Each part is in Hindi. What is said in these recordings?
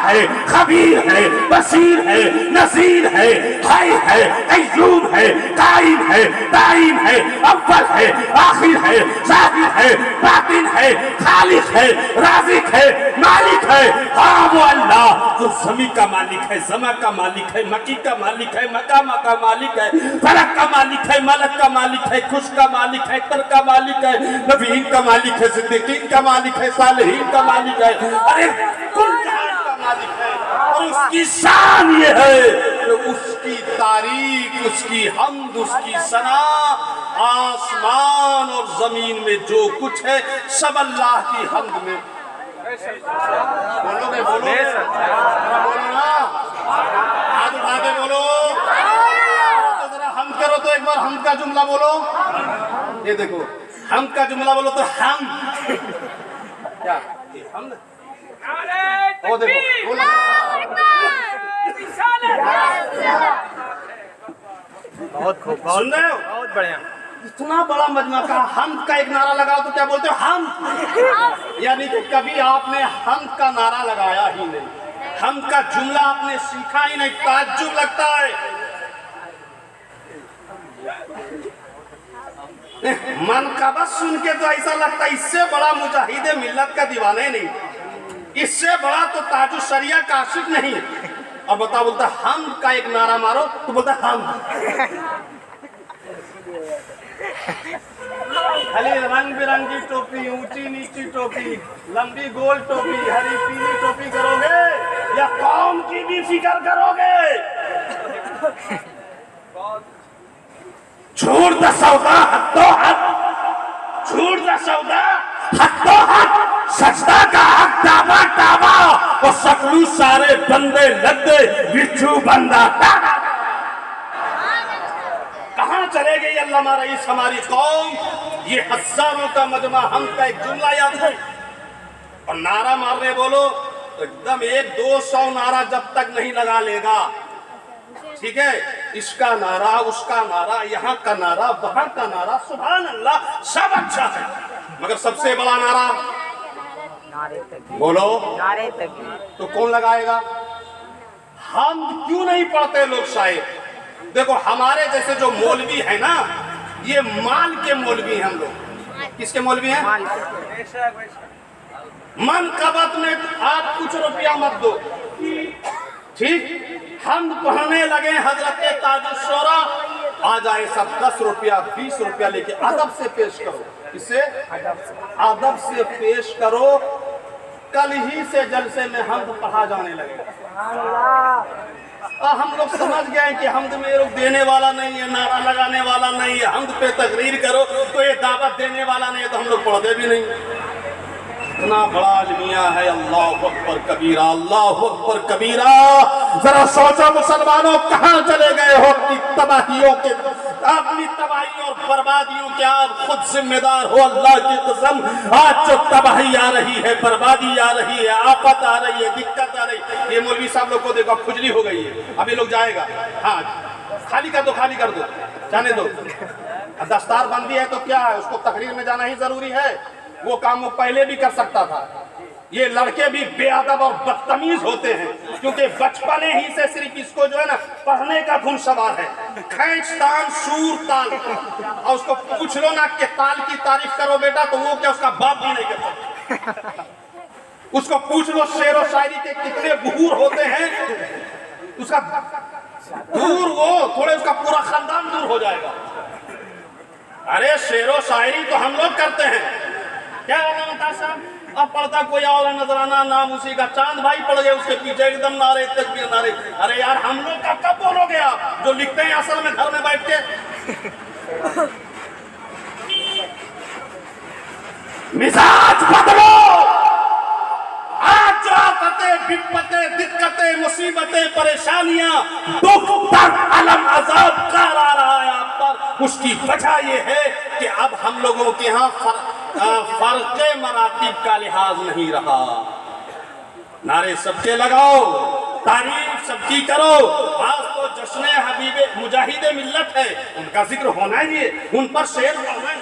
है, खबीर है, बसीर है, नज़ीर है, है, कय्यूम है, कायम है, दाइम है, अव्वल है, आखिर है, ज़ाहिर है, बातिन है, खालिक है, राज़िक है, मालिक है। हाँ वो अल्लाह जो ज़मीन का मालिक है, ज़मा का मालिक है, मकी का मालिक है, मकामा का मालिक है, फलक का मालिक है, मलक का मालिक है, खुश का मालिक है, तर का मालिक है, नबीन का मालिक है, सिद्दीकीन का मालिक है, सालिहीन का मालिक है, अरे कुल जहान का मालिक है। और उसकी शान ये है कि उसकी तारीफ, उसकी हम्द, उसकी सना, आसमान और जमीन में जो कुछ है सब अल्लाह की हम्द में। बोलो बोलो ना, हाथ उठा के बोलो तो जरा हम करो तो एक बार हम का जुमला बोलो। ये देखो हम का जुमला बोलो तो हम क्या हम वो देखो बोलो। बहुत खूब, सुन रहे हो? बहुत बढ़िया। इतना बड़ा मजमा का हम का एक नारा लगाओ तो क्या बोलते हो हम, यानी कि कभी आपने हम का नारा लगाया ही नहीं, हम का जुमला आपने सीखा ही नहीं। ताज्जुब लगता है, मन का बस सुन के तो ऐसा लगता है इससे बड़ा मुजाहिदे मिल्लत का दीवाना नहीं, इससे बड़ा तो ताजु शरिया का आशिक नहीं। और बता बोलता हम का एक नारा मारो तो बोलता हम। खाली रंग बिरंगी टोपी, ऊंची नीची टोपी, लंबी गोल टोपी, हरी पीली टोपी करोगे या कौम की भी फिक्र करोगे? छोड़ द सौदा हत्तो हक, छोड़ द सौदा हत्तो हक, सजदा का हक दावा दावा, और सकलू सारे बंदे लद्दे बिच्छू बंदा दावा। कहाँ चले गई अल्लामा रईस हमारी कौम? ये हजारों का मजमा हम का एक जुमला याद है और नारा मारने बोलो तो एकदम 100-200 नारा जब तक नहीं लगा लेगा, ठीक है, इसका नारा, उसका नारा, यहाँ का नारा, वहां का नारा, सुभान अल्लाह सब अच्छा है, मगर सबसे बड़ा नारा बोलो नारे तकबीर। तो कौन लगाएगा? हम क्यों नहीं पढ़ते लोग शायद? देखो हमारे जैसे जो मौलवी है ना, ये माल के मौलवी हैं हम लोग। किसके मौलवी हैं? मन कबत में आप कुछ रुपया मत दो, ठीक, हम पढ़ने लगे हजरत ताजुश्शोरा, आ जाए सब 10 रुपया 20 रुपया लेके अदब से पेश करो, इसे अदब से पेश करो। कल ही से जलसे में हमद पढ़ा जाने लगे। हम लोग समझ गए कि हमद में लोग देने वाला नहीं है, नारा लगाने वाला नहीं है, हमद पे तकरीर करो तो ये दावत देने वाला नहीं है, तो हम लोग पढ़ते भी नहीं। इतना बड़ा अलमिया है, अल्लाह अकबर कबीरा, अल्लाह अकबर कबीरा। जरा सोचो मुसलमानों कहाँ चले गए हो अपनी तबाहियों के, अपनी तबाही और बर्बादियों के आप खुद जिम्मेदार हो। अल्लाह की कसम, आज जो तबाही आ रही है, बर्बादी आ रही है, आफत आ रही है, दिक्कत आ रही है, ये मौलवी साहब लोग को देखो खुजली हो गई है, अभी लोग जाएगा, हाँ खाली कर दो, खाली कर दो, जाने दो। दस्तार बंदी है तो क्या है, उसको तकरीर में जाना ही जरूरी है, वो काम वो पहले भी कर सकता था। ये लड़के भी बेअदब और बदतमीज होते हैं क्योंकि बचपने ही से सिर्फ इसको जो है ना पढ़ने का धुन सवार है, खैंच तान सूर ताल, और उसको पूछ लो ना कि ताल की तारीफ करो बेटा, तो वो क्या उसका बाप भी नहीं कर सकता। उसको पूछ लो शेर और शायरी के कितने बहूर होते हैं, उसका दूर वो थोड़े उसका पूरा खानदान दूर हो जाएगा। अरे शेर और शायरी तो हम लोग करते हैं, क्या होगा साहब, अब पढ़ता कोई और नजराना, नाम उसी का, चांद भाई पड़ गए उसके पीछे एकदम नारे तकबीर नारे। अरे यार हम लोग का कब बोलोगे आप जो लिखते हैं असल में घर में बैठ के? मिजाज बदलो। आज जो आफतें, विपतें, दिक्कतें, मुसीबतें, परेशानियां, दुख, दर्द, अलम, अजाब कार आ रहा है आप पर, उसकी वजह यह है कि अब हम लोगों के यहाँ फर्के मरातिब का लिहाज नहीं रहा। नारे सबके लगाओ, तारीफ सबकी करो। आज तो जश्न हबीबे मुजाहिदे मिल्लत है, उनका जिक्र होना ही है, उन पर शेर होना है।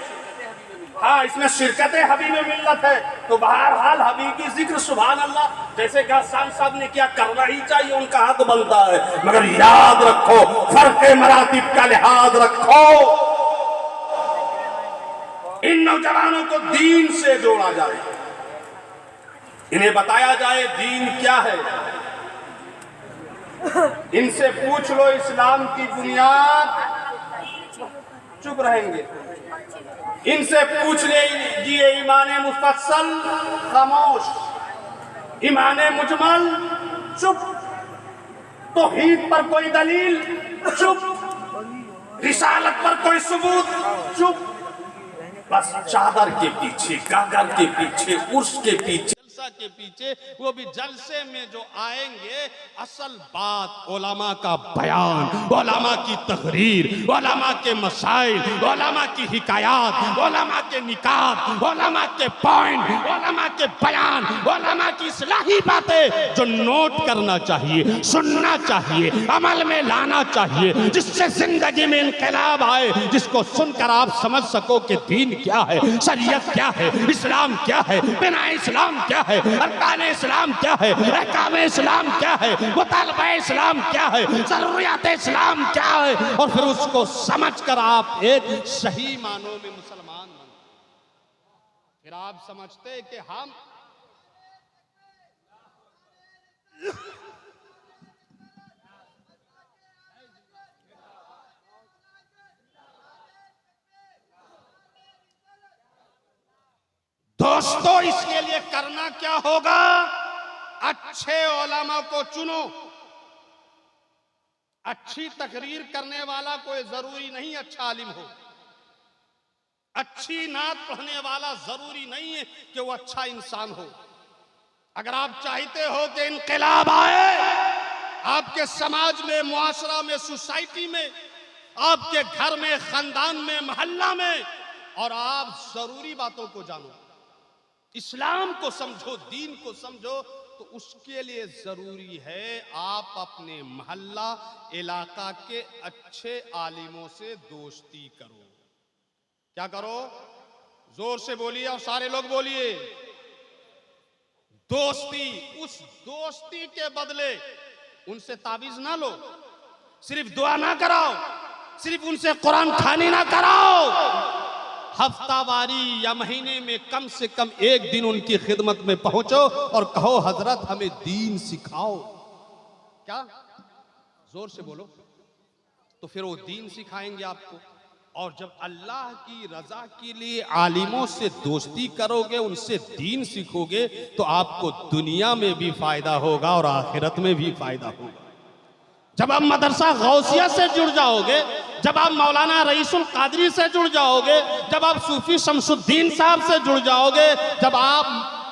हाँ, इसमें शिरकत हबीब मिल्लत है। तो बहरहाल हबीब की जिक्र सुभान अल्लाह, जैसे गहसान साहब ने किया, करना ही चाहिए, उनका हक बनता है। मगर याद रखो, फर्क मरातिब का लिहाज रखो, इन नौजवानों को दीन से जोड़ा जाए, इन्हें बताया जाए दीन क्या है। इनसे पूछ लो इस्लाम की बुनियाद, चुप रहेंगे। इनसे पूछ लीजिए ईमाने मुफस्सल, खामोश। ईमाने मुजमल, चुप। तौहीद पर कोई दलील, चुप। रिसालत पर कोई सबूत, चुप। बस चादर के पीछे, गागर के पीछे, उर्स के पीछे, के पीछे, वो भी जलसे में जो आएंगे, असल बात उलमा का बयान, उलमा की तकरीर, उलमा के मसाइल, उलमा की हिकायात, उलमा के निकात, उलमा के पॉइंट, उलमा के बयान, उलमा की इस्लाही बातें जो नोट करना चाहिए, सुनना चाहिए, अमल में लाना चाहिए, जिससे जिंदगी में इनकलाब आए, जिसको सुनकर आप समझ सको कि दीन क्या है, शरीयत क्या है, इस्लाम क्या है, बिना इस्लाम क्या है, अरकान इस्लाम क्या है, अहकाम इस्लाम क्या है, मुतालबा इस्लाम क्या है, ज़रूरियात इस्लाम क्या है, और फिर उसको समझकर आप एक सही मानों में मुसलमान बनते। फिर आप समझते कि हम दोस्तों, इसके लिए करना क्या होगा? अच्छे उलमा को चुनो। अच्छी तकरीर करने वाला कोई जरूरी नहीं अच्छा आलिम हो, अच्छी नात पढ़ने वाला जरूरी नहीं है कि वो अच्छा इंसान हो। अगर आप चाहते हो कि इनकलाब आए आपके समाज में, मुआशरा में, सोसाइटी में, आपके घर में, खानदान में, मोहल्ला में, और आप जरूरी बातों को जानो, इस्लाम को समझो, दीन को समझो, तो उसके लिए जरूरी है आप अपने मोहल्ला, इलाका के अच्छे आलिमों से दोस्ती करो। क्या करो? जोर से बोलिए और सारे लोग बोलिए। दोस्ती। उस दोस्ती के बदले उनसे ताबीज ना लो, सिर्फ दुआ ना कराओ, सिर्फ उनसे कुरान खानी ना कराओ, हफ्तावारी या महीने में कम से कम एक दिन उनकी खिदमत में पहुंचो और कहो हजरत हमें दीन सिखाओ। क्या? जोर से बोलो। तो फिर वो दीन सिखाएंगे आपको। और जब अल्लाह की रजा के लिए आलिमों से दोस्ती करोगे, उनसे दीन सीखोगे, तो आपको दुनिया में भी फायदा होगा और आखिरत में भी फायदा होगा। जब आप मदरसा गौसिया से जुड़ जाओगे, जब आप मौलाना रईसुल कादरी से जुड़ जाओगे, जब आप सूफी शमसुद्दीन साहब से जुड़ जाओगे, जब आप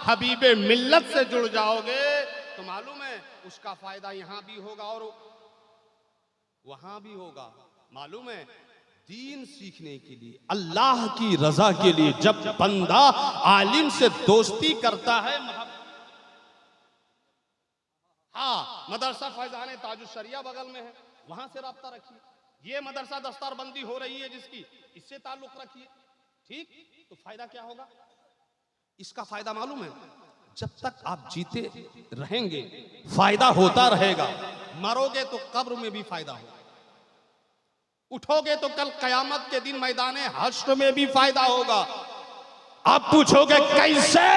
हबीबे मिल्लत से जुड़ जाओगे, तो मालूम है उसका फायदा यहाँ भी होगा और वहां भी होगा। मालूम है, दीन सीखने के लिए, अल्लाह की रजा के लिए जब बंदा आलिम से दोस्ती करता है, हाँ, मदरसा फैजान ताजुशरिया बगल में है, वहां से राब्ता रखिए। ये मदरसा दस्तारबंदी हो रही है जिसकी, इससे ताल्लुक रखिए। ठीक? तो फायदा क्या होगा? इसका फायदा मालूम है, जब तक आप जीते रहेंगे फायदा होता रहेगा। मरोगे तो कब्र में भी फायदा होगा, उठोगे तो कल कयामत के दिन मैदाने हश्र में भी फायदा होगा। आप पूछोगे कैसे?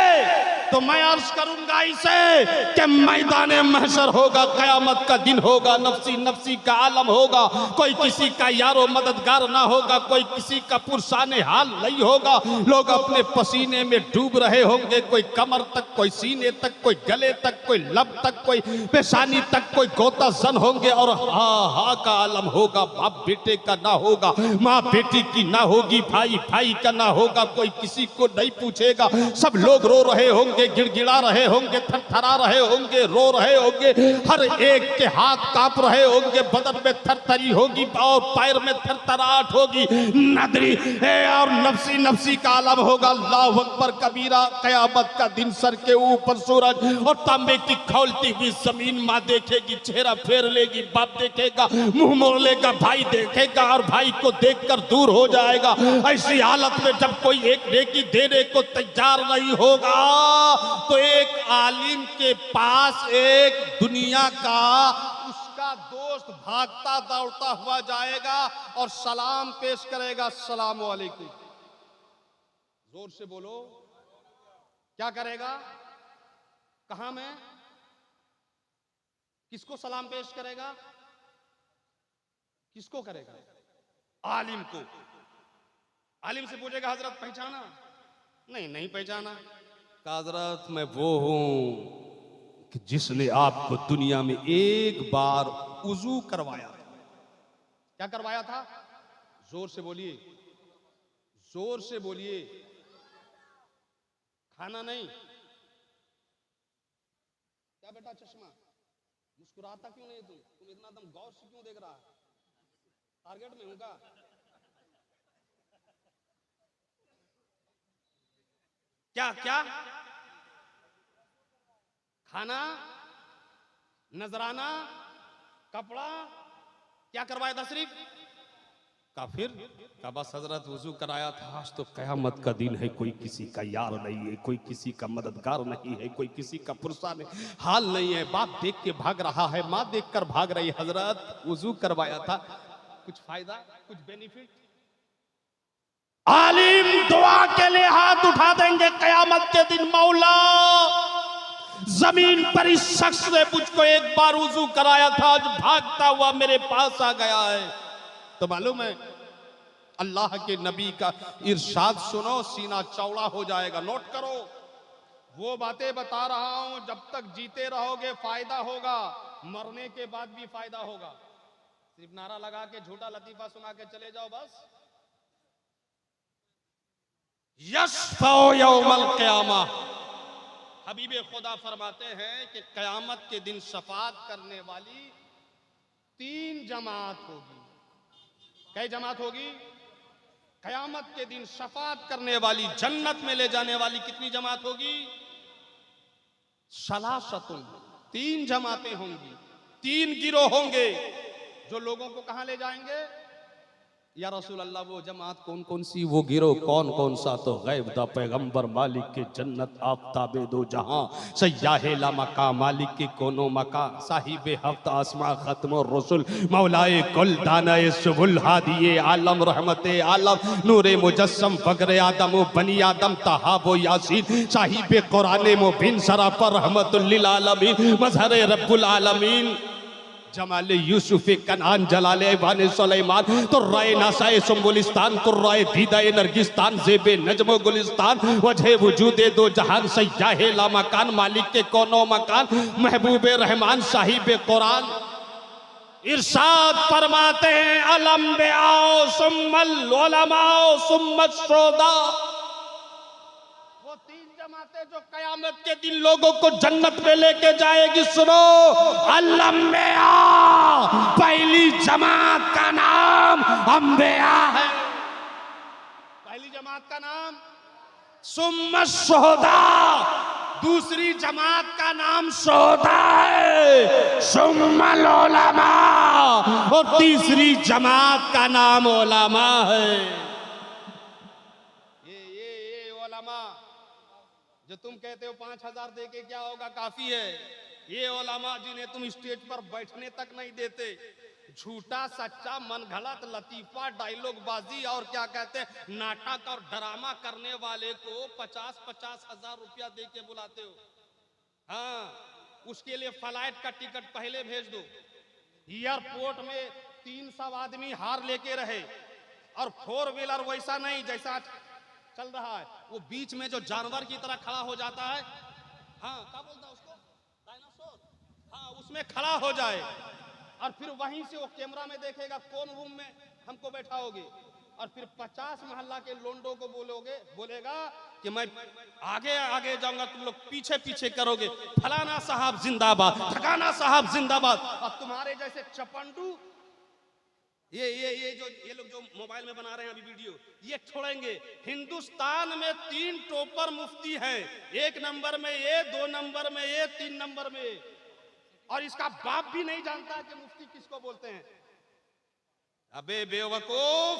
तो मैं अर्ज करूंगा इसे कि मैदाने महशर होगा, कयामत का दिन होगा, नफसी नफसी का आलम होगा, कोई किसी का यारो मददगार ना होगा, कोई किसी का पुरसाने हाल नहीं होगा। लोग अपने पसीने में डूब रहे होंगे, कोई कमर तक, कोई सीने तक, कोई गले तक, कोई लब तक, कोई पेशानी तक, कोई गोता जन होंगे। और हा हा का आलम होगा, बाप बेटे का ना होगा, माँ बेटी की ना होगी, भाई भाई का ना होगा, कोई किसी को नहीं पूछेगा। सब लोग रो रहे होंगे, होंगे, गिड़गिड़ा रहे होंगे, थरथरा रहे होंगे, रो रहे होंगे, हर एक के हाथ कांप रहे होंगे, बदन में थरथरी होगी और पैर में थरथराहट होगी, नदरी और नफसी नफसी का आलम होगा। अल्लाहु अकबर कबीरा। क़यामत का दिन सर के ऊपर सूरज और तांबे की खौलती हुई जमीन, माँ देखेगी, चेहरा फेर लेगी, बाप देखेगा, मुंह मोड़ लेगा, भाई देखेगा और भाई को देखकर दूर हो जाएगा। ऐसी हालत में जब कोई एक नेकी देने को तैयार नहीं होगा तो एक आलिम के पास एक दुनिया का उसका दोस्त भागता दौड़ता हुआ जाएगा और सलाम पेश करेगा, अस्सलाम वालेकुम। जोर से बोलो, क्या करेगा? कहां में? किसको सलाम पेश करेगा? किसको करेगा? आलिम को। आलिम से पूछेगा, हजरत पहचाना? नहीं, नहीं पहचाना। कहा, हजरत मैं वो हूं कि जिसने आपको दुनिया में एक बार उजू करवाया था। क्या करवाया था? जोर से बोलिए, जोर से बोलिए। खाना नहीं? क्या बेटा चश्मा, मुस्कुराता क्यों नहीं तुम इतना दम गौर से क्यों देख रहा है? टारगेट में हूं क्या? क्या क्या? खाना, नजराना, कपड़ा, क्या करवाया था? सिर्फ काफिर का बस हजरत वजू कराया था। आज तो कयामत का दिन है, कोई किसी का यार नहीं है, कोई किसी का मददगार नहीं है, कोई किसी का पुरसा नहीं, हाल नहीं है। बाप देख के भाग रहा है, माँ देख कर भाग रही है। हजरत वजू करवाया था, कुछ फायदा, कुछ बेनिफिट? आलिम दुआ के लिए हाथ उठा देंगे कयामत के दिन, मौला जमीन पर इस शख्स ने मुझको एक बार वजू कराया था, आज भागता हुआ मेरे पास आ गया है। तो मालूम है, अल्लाह के नबी का इरशाद सुनो, सीना चौड़ा हो जाएगा। नोट करो, वो बातें बता रहा हूं, जब तक जीते रहोगे फायदा होगा, मरने के बाद भी फायदा होगा। सिर्फ नारा लगा के झूठा लतीफा सुना के चले जाओ बस। यशफौ यौमल क़यामा, हबीबे खुदा फरमाते हैं कि कयामत के दिन शफाअत करने वाली 3 जमात होगी। कई जमात होगी? कयामत के दिन शफाअत करने वाली, जन्नत में ले जाने वाली कितनी जमात होगी? सलासतुन, 3 जमातें होंगी, 3 गिरोह होंगे जो लोगों को कहां ले जाएंगे? या रसूल अल्लाह, वो जमात कौन कौन सी, वो गिरोह कौन कौन सा? तो गैब दा पैगंबर, मालिक के जन्नत आफ्ताबे दो जहां, सयाहे ला मका, मालिक के कोनो मका, साहिबे हफ्त आसमा, खत्म रसूल, मौलाए कुल, दानाए सुबुल, हादिए आलम, रहमते आलम, नूरे मुजस्सम, फकरे आदम बनी आदम, तहाबो यासीन, साहिबे कुरान मुबीन, सरापर रहमतुल लिल आलमीन, मजहरे रब्बुल आलमीन, जमाले यूसुफ कनान, जलाले इबान सुलेमान, तो राय नासाए सुम्बुलिस्तान, तो राय दीदाए नरगिस्तान, ज़ेबे नजमो गुलिस्तान, वजह वजूदे दो जहान, सयाहे ला मकान, मालिक के कोनो मकान, महबूबे रहमान, साहिबे कुरान। इरशाद फरमाते हैं, अलम बेआओ सुम्मल उलमाओ सुम्मत शुहदा, वो 3 जमातें जो कयामत के दिन लोगों को जन्नत में लेके जाएगी। सुनो, अल-अंबिया, पहली जमात का नाम अंबिया है, पहली जमात का नाम। सुम्मा शुहदा, दूसरी जमात का नाम शुहदा है। सुम्मल उलमा, और तीसरी जमात का नाम उलमा है। ये उलमा जो तुम कहते हो 5000 दे के क्या होगा, काफी है। ये उलमा जिन्हें तुम स्टेज पर बैठने तक नहीं देते, झूठा सच्चा मन घड़त लतीफा, डायलॉग बाजी और क्या कहते हैं नाटक और ड्रामा करने वाले को 50-50 हजार रुपया दे के बुलाते हो। हाँ, उसके लिए फ्लाइट का टिकट पहले भेज दो। एयरपोर्ट में 300 आदमी हार लेके रहे, और 4 व्हीलर वैसा नहीं जैसा चल रहा है, वो बीच में जो जानवर की तरह खड़ा हो जाता है। हाँ, क्या बोलता है उसको, डायनासोर। हाँ, उसमें खड़ा हो जाए और फिर वहीं से वो कैमरा में देखेगा कौन रूम में हमको बैठाओगे, और फिर 50 मोहल्ला के लोंडो को बोलेगा कि मैं आगे आगे जाऊंगा, तुम लोग पीछे पीछे करोगे, फलाना साहब जिंदाबाद, ठकाना साहब जिंदाबाद, और तुम्हारे जैसे चपंडू ये लोग जो मोबाइल में बना रहे हैं अभी वीडियो, ये छोड़ेंगे। हिंदुस्तान में 3 टॉपर मुफ्ती हैं, 1 नंबर में ये, 2 नंबर में ये, 3 नंबर में, और इसका बाप भी नहीं जानता कि मुफ्ती किसको बोलते हैं। अबे बेवकूफ,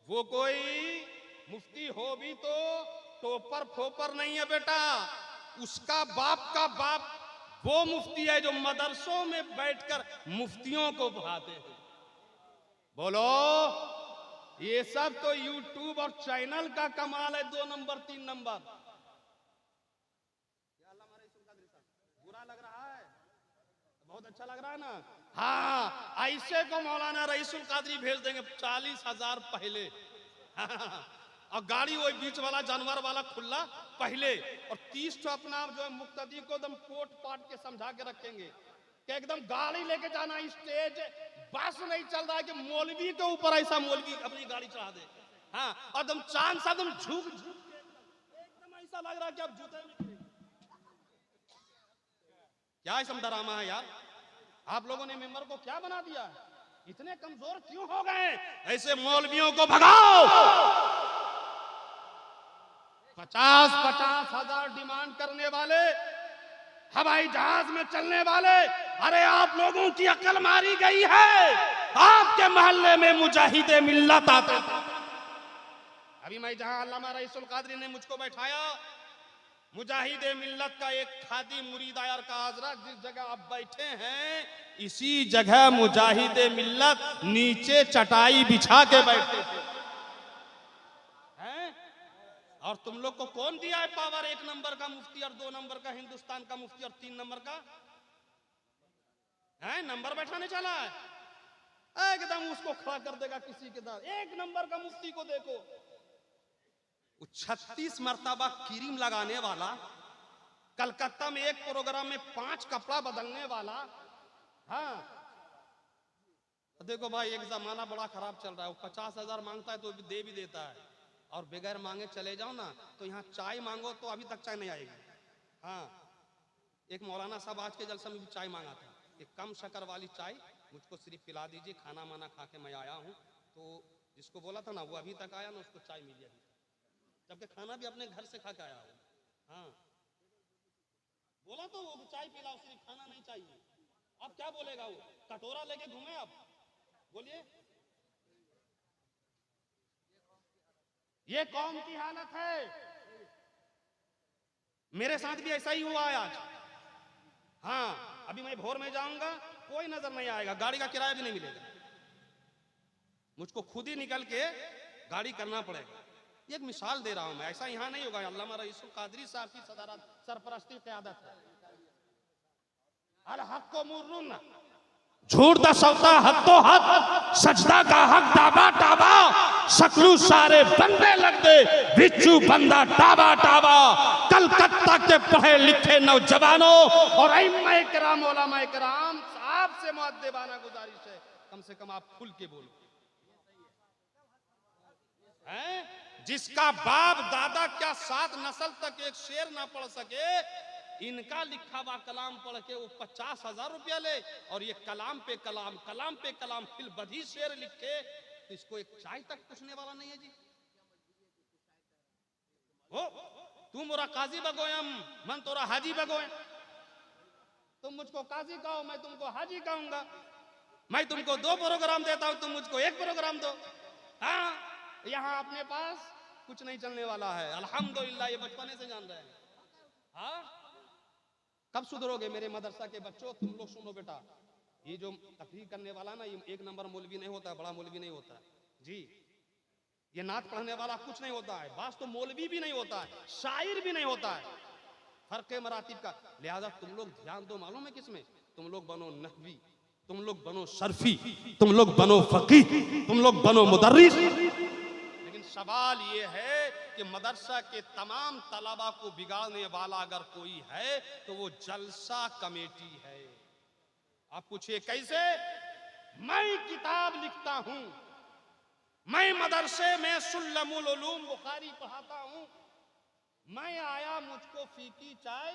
वो कोई मुफ्ती हो भी तो टोपर फोपर नहीं है बेटा, उसका बाप का बाप वो मुफ्ती है जो मदरसों में बैठकर मुफ्तियों को पढ़ाते हैं। बोलो, ये सब तो यूट्यूब और चैनल का कमाल है, 2 नंबर 3 नंबर। बुरा लग रहा है? बहुत अच्छा लग रहा है ना? हाँ, ऐसे को मौलाना रईसुल कादरी भेज देंगे 40,000 पहले, और गाड़ी वही बीच वाला जानवर वाला खुला पहले, और 30 तो अपना जो है मुक्तदी को एकदम पोट पाट के समझा के रखेंगे कि एकदम गाड़ी लेके जाना, स्टेज बस नहीं चल रहा है कि मौलवी के ऊपर ऐसा मौलवी अपनी गाड़ी चढ़ा दे। हाँ, और एकदम चांद सा एकदम झुक झुक के एकदम ऐसा लग रहा है कि अब जूते में क्या ऐसा ड्रामा है यार? आप लोगों ने मेंबर को क्या बना दिया? इतने कमजोर क्यों हो गए? ऐसे मौलवियों को भगाओ। 50-50 हजार डिमांड करने वाले, हवाई जहाज में चलने वाले, अरे आप लोगों की अकल मारी गई है। आपके मोहल्ले में मुजाहिदे मिल्लत आते थे। अभी मैं जहां अल्लामा रईसुल कादरी ने मुझको बैठाया, मुजाहिदे मिल्लत का एक खादी मुरीद आयर का आजरा, जिस जगह आप बैठे हैं इसी जगह मुजाहिदे मिल्लत नीचे चटाई बिछा के बैठते थे। हैं? और तुम लोग को कौन दिया है पावर? 1 नंबर का मुफ्ती और 2 नंबर का हिंदुस्तान का मुफ्ती और 3 नंबर का है नंबर बैठाने चला है? एकदम उसको खड़ा कर देगा किसी के साथ। 1 नंबर का मुफ्ती को देखो, 36 मर्तबा क्रीम लगाने वाला, कलकत्ता में एक प्रोग्राम में 5 कपड़ा बदलने वाला। हाँ, देखो भाई, एक जमाना बड़ा खराब चल रहा है। वो 50,000 मांगता है तो दे भी देता है, और बगैर मांगे चले जाओ ना तो यहाँ चाय मांगो तो अभी तक चाय नहीं आएगी। हाँ, एक मौलाना साहब आज के जलसे में भी चाय मांगा था, एक कम शक्कर वाली चाय मुझको सिर्फ पिला दीजिए, खाना माना खा के मैं आया हूँ। तो जिसको बोला था ना वो अभी तक आया ना, उसको चाय मिली अभी, जबकि खाना भी अपने घर से खा के आया हूँ। हाँ, बोला तो वो चाय पिलाओ, सिर्फ खाना नहीं चाहिए। अब क्या बोलेगा वो? कटोरा लेके घूमे? अब बोलिए, ये कौम की हालत है। मेरे साथ भी ऐसा ही हुआ है आज। हाँ, अभी मैं भोर में जाऊंगा, कोई नजर नहीं आएगा, गाड़ी का किराया भी नहीं मिलेगा, मुझको खुद ही निकल के गाड़ी करना पड़ेगा। एक मिसाल दे रहा हूं मैं, ऐसा यहां नहीं होगा। अल्लामा रईसुल कादरी साहब की सदारत, सरपरस्ती, क़यादत है। अल हक को मुर्रुन, झूठ दा सौदा हत्तो हक, सजदा का हक दाबा टाबा, सकलू सारे बंदे लग दे, बिच्छू बंदा टाबा टाबा। कलकत्ता के पढ़े लिखे नौजवानों और अइम्मा किराम, उलमा किराम, साहब से मुअद्दिबाना गुजारिश है, कम से कम आप खुल के बोलो। हैं? जिसका बाप दादा क्या 7 नस्ल तक एक शेर ना पढ़ सके, इनका लिखा हुआ कलाम पढ़ के वो 50,000 रुपया ले, और ये कलाम पे कलाम, कलाम पे कलाम फिल बधी शेर लिखे, तो इसको एक चाय तक पूछने वाला नहीं है जी। हो तू मोरा काजी बगोयम, मन तोरा हाजी बगोयम। तुम मुझको काजी कहो, मैं तुमको हाजी कहूंगा। मैं तुमको 2 प्रोग्राम देता हूं, तुम मुझको 1 प्रोग्राम दो। हाँ, यहाँ अपने पास कुछ नहीं चलने वाला है, अल्हम्दुलिल्लाह, ये बचपने से जान रहे हैं। हाँ, कब सुधरोगे मेरे मदरसा के बच्चों? तुम लोग सुनो बेटा, ये जो तकरीर करने वाला ना, ये 1 नंबर मौलवी नहीं होता है, बड़ा मौलवी नहीं होता है जी। ये नात पढ़ने वाला कुछ नहीं होता है, बास तो मौलवी भी नहीं होता है, शायर भी नहीं होता है, फर्क है मरातिब का। लिहाजा तुम लोग ध्यान दो, मालूम है किसमें? तुम लोग बनो नहवी, तुम लोग बनो शर्फी, तुम लोग बनो फकीह, तुम लोग बनो मुदर्रिस। लेकिन सवाल ये है कि मदरसा के तमाम तलबा को बिगाड़ने वाला अगर कोई है तो वो जलसा कमेटी है। आप पूछिए कैसे? मैं किताब लिखता हूं, मैं मदरसे में सुल्लमुल उलूम बुखारी पढ़ाता हूं, मैं आया, मुझको फीकी चाय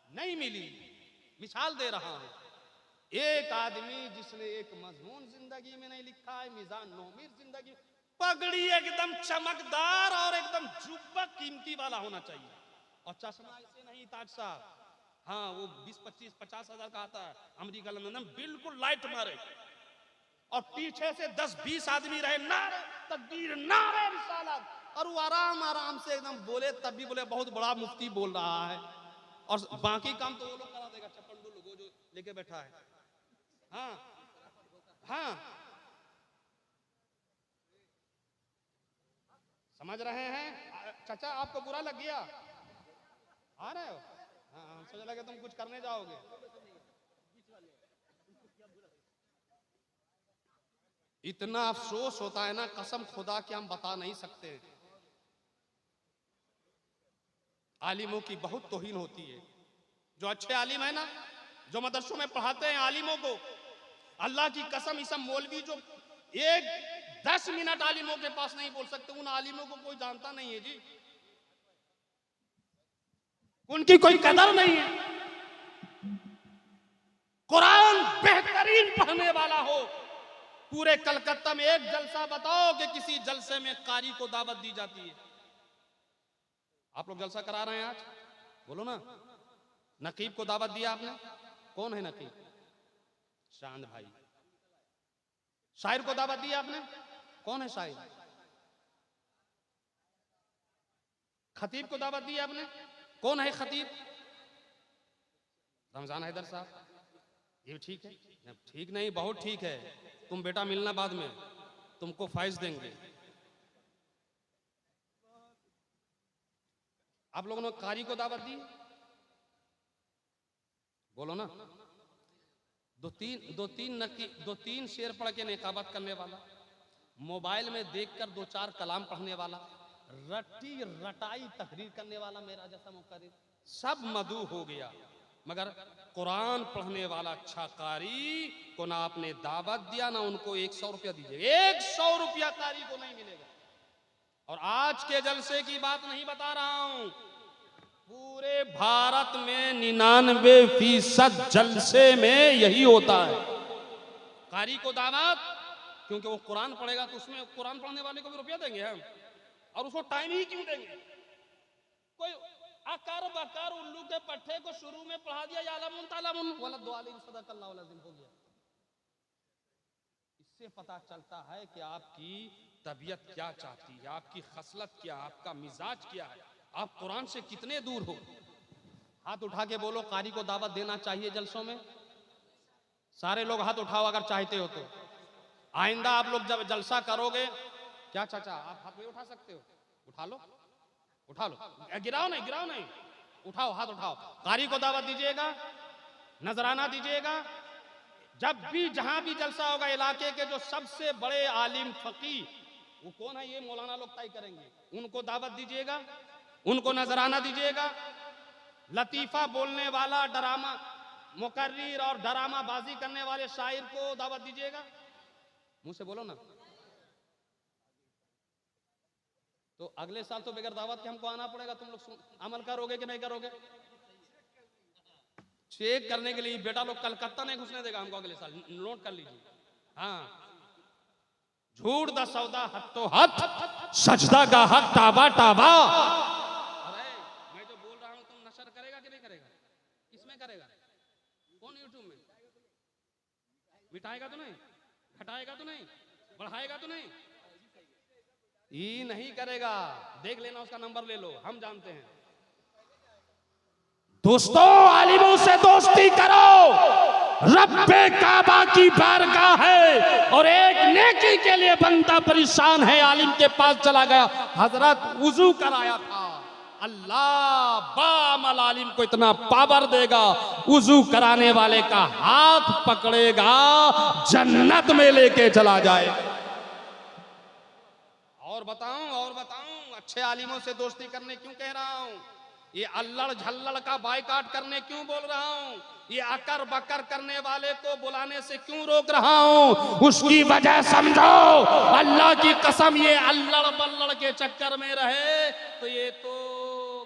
नहीं मिली। मिसाल दे रहा हूं, एक आदमी जिसने एक मजमून जिंदगी में नहीं लिखा है, मिजान नौमीर जिंदगी, पगड़ी एकदम चमकदार और एकदम जुब्बा कीमती वाला होना चाहिए, और चश्मा ऐसे नहीं ताज साहब, हाँ वो 20-25-50 हजार का आता है अमेरिका लंदन, बिल्कुल लाइट मारे, और पीछे से 10-20 आदमी रहे, नारे तकबीर नारे रिसालत, और वो आराम आराम से एकदम बोले, तब भी बोले बहुत बड़ा मुफ्ती बोल रहा है, और बाकी काम तो वो लोग करा देगा, चप्पंडू लोगों जो लेके बैठा है। हाँ हाँ, समझ रहे हैं चाचा? आपको बुरा लग गया? आ रहे हो? हाँ, समझ लगे तुम कुछ करने जाओगे। इतना अफसोस होता है ना, कसम खुदा कि हम बता नहीं सकते। आलिमों की बहुत तौहीन होती है। जो अच्छे आलिम है ना, जो मदरसों में पढ़ाते हैं आलिमों को, अल्लाह की कसम, इस मौलवी जो 10 मिनट आलिमों के पास नहीं बोल सकते, उन आलिमों को कोई जानता नहीं है जी, उनकी कोई कदर नहीं है। कुरान बेहतरीन पढ़ने वाला हो, पूरे कलकत्ता में एक जलसा बताओ कि किसी जलसे में कारी को दावत दी जाती है। आप लोग जलसा करा रहे हैं आज, बोलो ना। नकीब को दावत दिया आपने? कौन है नकीब? चांद भाई। शायर को दावत दी आपने? कौन है शायर? खतीब को दावत दी आपने? कौन है खतीब? रमजान हैदर साहब। ये ठीक है? ठीक नहीं, बहुत ठीक है। तुम बेटा मिलना बाद में, तुमको फाइज देंगे। आप लोगों ने कारी को दावत दी? बोलो ना। दो तीन शेर पढ़ के निकाबत करने वाला, मोबाइल में देखकर 2-4 कलाम पढ़ने वाला, रटी रटाई तकरीर करने वाला, मेरा जैसा मुकर्रिर, सब मधु हो गया। मगर कुरान पढ़ने वाला अच्छा कारी को ना आपने दावत दिया, ना उनको 100 रुपया दीजिएगा। 100 रुपया कारी को नहीं मिलेगा। और आज के जलसे की बात नहीं बता रहा हूं, पूरे भारत में 99% जलसे में यही होता है। कारी को दावत, क्योंकि वो कुरान पढ़ेगा तो उसमें कुरान पढ़ने वाले को भी रुपया देंगे हम, और उसको टाइम ही क्यों देंगे? कोई आकार बकार उल्लू के पट्टे को शुरू में पढ़ा दिया, यालमुन तालमुन वाला दुआलिम सदकल्लाहु अलज़ीम हो गया। इससे पता चलता है कि आपकी तबीयत क्या चाहती है, आपकी खसलत क्या, आपका मिजाज क्या है, आप कुरान से कितने दूर हो। हाथ उठा के बोलो, कारी को दावत देना चाहिए जलसों में? सारे लोग हाथ उठाओ अगर चाहते हो तो। आइंदा आप लोग जब जलसा करोगे, क्या चाचा आप हाथ नहीं उठा सकते हो? उठा लो, उठा लो, गिराओ नहीं, उठाओ, हाथ उठाओ। कारी को दावत दीजिएगा, नजराना दीजिएगा। जब भी जहां भी जलसा होगा, इलाके के जो सबसे बड़े आलिम फकी, वो कौन है ये मौलाना लोग तय करेंगे, उनको दावत दीजिएगा, उनको नजराना दीजिएगा। लतीफा बोलने वाला, ड्रामा मुकर्रिर और ड्रामा बाजी करने वाले शायर को दावत दीजिएगा। मुंह से बोलो ना। तो अगले साल तो बगैर दावत के हमको आना पड़ेगा। तुम लोग अमल करोगे कि नहीं करोगे? चेक करने के लिए बेटा लोग कलकत्ता नहीं घुसने देगा हमको अगले साल, नोट कर लीजिए। हाँ, झूठ दा सौदा हत्तो हथ, सजदा का हक टाबा टाबा। अरे मैं जो बोल रहा हूं तुम नशर करेगा कि नहीं करेगा? किसमें करेगा? कौन यूट्यूब में? मिटाएगा तो नहीं, घटाएगा तो नहीं, बढ़ाएगा तो नहीं? ये नहीं करेगा। देख लेना, उसका नंबर ले लो, हम जानते हैं। दोस्तों, आलिमों से दोस्ती करो। रब्बे काबा की बारगाह है और एक नेकी के लिए बंदा परेशान है, आलिम के पास चला गया, हजरत वुजू कराया था। अल्लाह बामल आलिम को इतना पावर देगा, वुजू कराने वाले का हाथ पकड़ेगा, जन्नत में लेके चला जाए। और बताऊं अच्छे आलिमों से दोस्ती करने क्यों कह रहा हूं? ये अल्लड़ झल्लड़ का बायकाट करने क्यों बोल रहा हूं? ये अकर बकर करने वाले को बुलाने से क्यों रोक रहा हूं? उसकी वजह समझो। अल्लाह की कसम, ये अल्लड़ बल्लड़ के चक्कर में रहे तो ये तो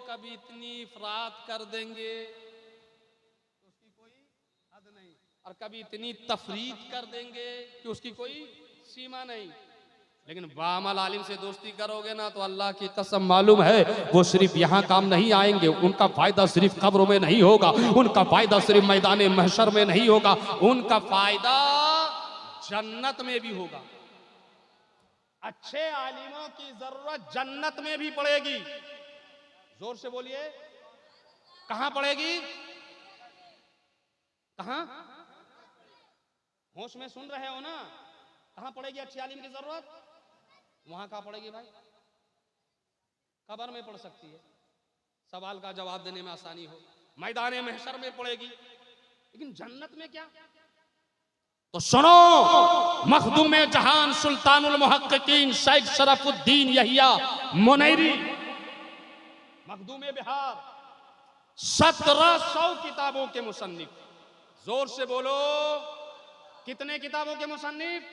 कभी इतनी इफरात कर देंगे उसकी कोई हद नहीं, और कभी इतनी तफरीत कर देंगे कि उसकी कोई सीमा नहीं। लेकिन बामल आलिम से दोस्ती करोगे ना तो अल्लाह की कसम मालूम है वो सिर्फ यहाँ काम नहीं आएंगे, उनका फायदा सिर्फ कब्रों में नहीं होगा, उनका फायदा सिर्फ मैदान महशर में नहीं होगा, उनका फायदा जन्नत में भी होगा। अच्छे आलिमों की जरूरत जन्नत में भी पड़ेगी। जोर से बोलिए, कहां पड़ेगी? कहां? होश में सुन रहे हो ना? कहां पड़ेगी अच्छे आलिम की जरूरत? वहां कहां पड़ेगी भाई? कब्र में पड़ सकती है, सवाल का जवाब देने में आसानी हो, मैदान महशर में पड़ेगी, लेकिन जन्नत में क्या? तो सुनो, मखदूम जहान सुल्तानुल मुहक्किकीन शेख शरफुद्दीन यहिया मुनैरी, मखदूम बिहार, 1700 किताबों के मुसन्निफ। जोर से बोलो, कितने किताबों के मुसन्निफ?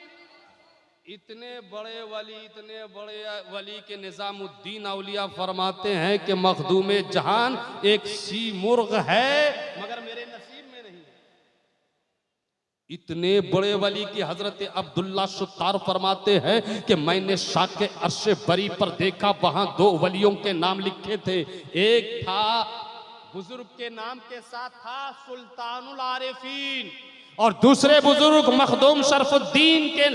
इतने बड़े वली के निजामुद्दीन औलिया फरमाते हैं कि मखदूम जहान एक सी मुर्ग है मगर मेरे नसीब में नहीं। इतने बड़े वली की हजरत अब्दुल्ला सुत्तार फरमाते हैं कि मैंने शाके अर्शे बरी पर देखा, वहां 2 वलियों के नाम लिखे थे। एक था बुजुर्ग के नाम के साथ था सुल्तानुल आरिफीन, और दूसरे बुजुर्ग मखदूम शरफुद्दीन के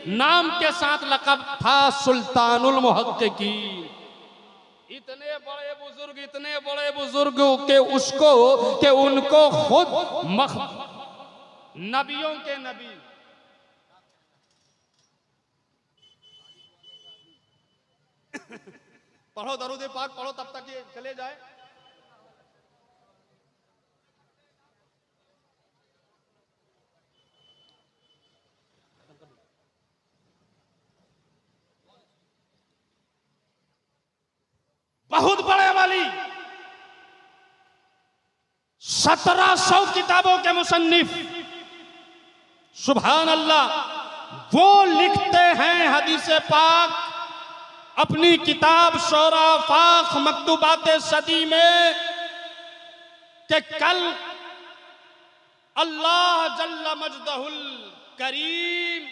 नाम के साथ लक़ब था सुल्तानुल मुहक्किकीन। इतने बड़े बुजुर्ग के उसको कि उनको खुद नबियों के नबी पढ़ो, दरूद पाक पढ़ो, तब तक ये चले जाए। बहुत बड़े वाली, 1700 किताबों के मुसन्निफ, सुभान अल्लाह। वो लिखते हैं हदीस पाक अपनी किताब शोरा फाख मकतूबात सदी में कि कल अल्लाह जल्ल मजदहुल करीम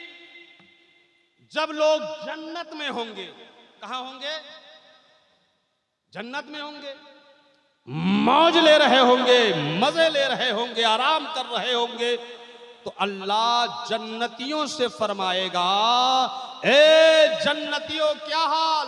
जब लोग जन्नत में होंगे, कहां होंगे? जन्नत में होंगे, मौज ले रहे होंगे, मजे ले रहे होंगे, आराम कर रहे होंगे, तो अल्लाह जन्नतियों से फरमाएगा, ए जन्नतियों क्या हाल?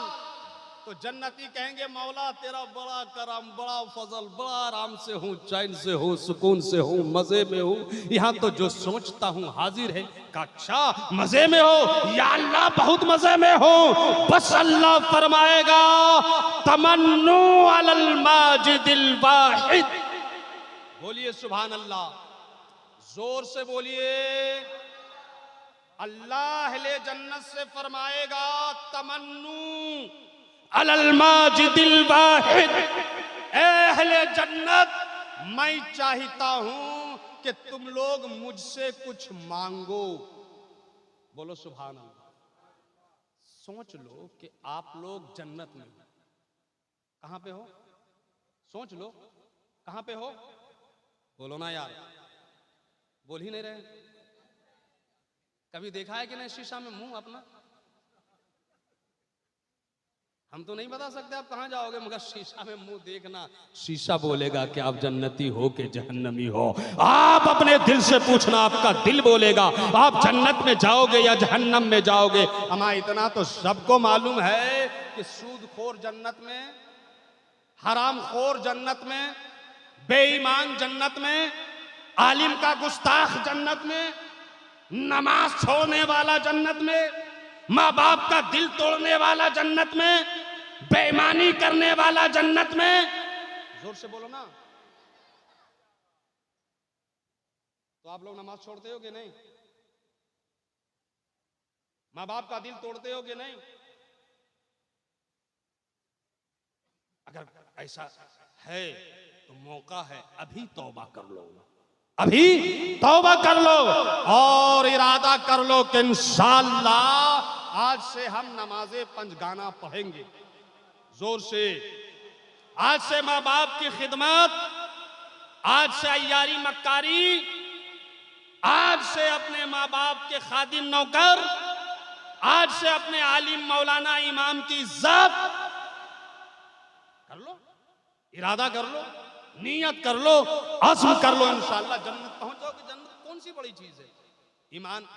तो जन्नती कहेंगे, मौला तेरा बड़ा करम, बड़ा फजल, बड़ा आराम से हूँ, चैन से हूँ, सुकून से हूँ, मजे में हूँ, यहाँ तो जो सोचता हूँ हाजिर है। अच्छा मजे में हो? या अल्लाह बहुत मजे में हो। बस अल्लाह फरमाएगा, तमन्नू अलल माजिदिल वाहिद। बोलिए सुभान अल्लाह, जोर से बोलिए। अल्लाह ले जन्नत से फरमाएगा, तमन्नू अलल माजिदिल वाहिद, अहले जन्नत मैं चाहता हूं कि तुम लोग मुझसे कुछ मांगो। बोलो सुभान अल्लाह। सोच लो कि आप लोग जन्नत में हो, कहां पे हो? सोच लो कहां पे हो? बोलो ना यार, बोल ही नहीं रहे। कभी देखा है कि नहीं शीशा में मुंह अपना? हम तो नहीं बता सकते आप कहां जाओगे, मगर शीशा में मुंह देखना, शीशा बोलेगा कि आप जन्नती हो कि जहन्नमी हो। आप अपने दिल से पूछना, आपका दिल बोलेगा आप जन्नत में जाओगे या जहन्नम में जाओगे। हमारा इतना तो सबको मालूम है कि सूदखोर जन्नत में, हरामखोर जन्नत में, बेईमान जन्नत में, आलिम का गुस्ताख जन्नत में, नमाज छोड़ने वाला जन्नत में, माँ बाप का दिल तोड़ने वाला जन्नत में, बेईमानी करने वाला जन्नत में। जोर से बोलो ना। तो आप लोग नमाज छोड़ते हो कि नहीं? माँ बाप का दिल तोड़ते हो कि नहीं? अगर ऐसा है तो मौका है, अभी तौबा कर लो, अभी तौबा कर लो और इरादा कर लो कि इंशाअल्लाह आज से हम नमाज़े पंजगाना पढ़ेंगे जोर से। आज से माँ बाप की खिदमत, आज से अय्यारी मक्कारी, आज से अपने माँ बाप के खादिम नौकर, आज से अपने आलिम मौलाना इमाम की इज्जत कर लो, इरादा कर लो, नियत कर लो, अज़्म कर लो, इंशाअल्लाह जन्नत पहुंच जाओगे। जन्नत कौन सी बड़ी चीज है? ईमान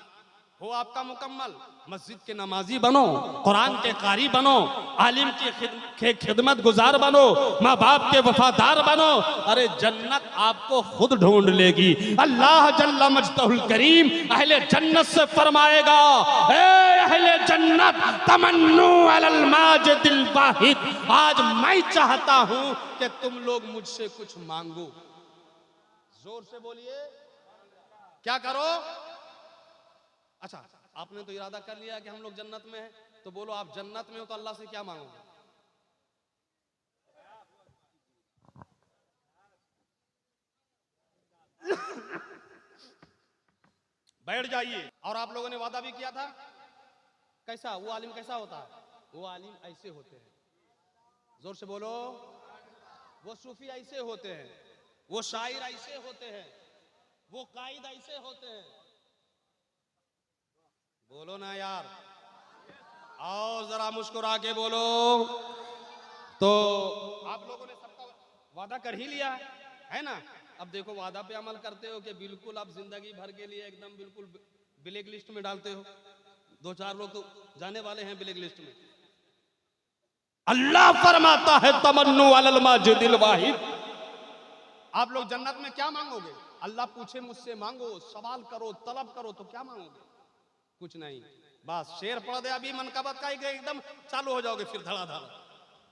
हो आपका मुकम्मल, मस्जिद के नमाजी बनो, कुरान के कारी बनो, आलिम की खिदमत गुजार बनो, माँ बाप के वफादार बनो, अरे जन्नत आपको खुद ढूंढ लेगी। अल्लाह जल्ला मजदहुल करीम अहले जन्नत से फरमाएगा, ए अहले जन्नत तमन्नू अलल माजिदिल वाहिद, आज मैं चाहता हूं कि तुम लोग मुझसे कुछ मांगो। जोर से बोलिए, क्या करो? अच्छा, आपने तो इरादा कर लिया कि हम लोग जन्नत में हैं, तो बोलो आप जन्नत में हो तो अल्लाह से क्या मांगोगे? बैठ जाइए। और आप लोगों ने वादा भी किया था, कैसा वो आलिम कैसा होता है? वो आलिम ऐसे होते हैं, जोर से बोलो, वो सूफी ऐसे होते हैं, वो शायर ऐसे होते हैं, वो कायद ऐसे होते हैं। बोलो ना यार, आओ जरा मुस्कुरा के बोलो। तो आप लोगों ने सबका वादा कर ही लिया है ना? अब देखो वादा पे अमल करते हो कि बिल्कुल आप जिंदगी भर के लिए एकदम बिल्कुल ब्लैक लिस्ट में डालते हो। 2-4 लोग तो जाने वाले हैं ब्लैक लिस्ट में। अल्लाह फरमाता है तमन्नू अलल माजिदिल वाहिद। आप लोग जन्नत में क्या मांगोगे? अल्लाह पूछे मुझसे मांगो, सवाल करो, तलब करो, तो क्या मांगोगे? कुछ नहीं, बस शेर पढ़ दे अभी मनकबत का एकदम चालू हो जाओगे, फिर धड़ाधड़,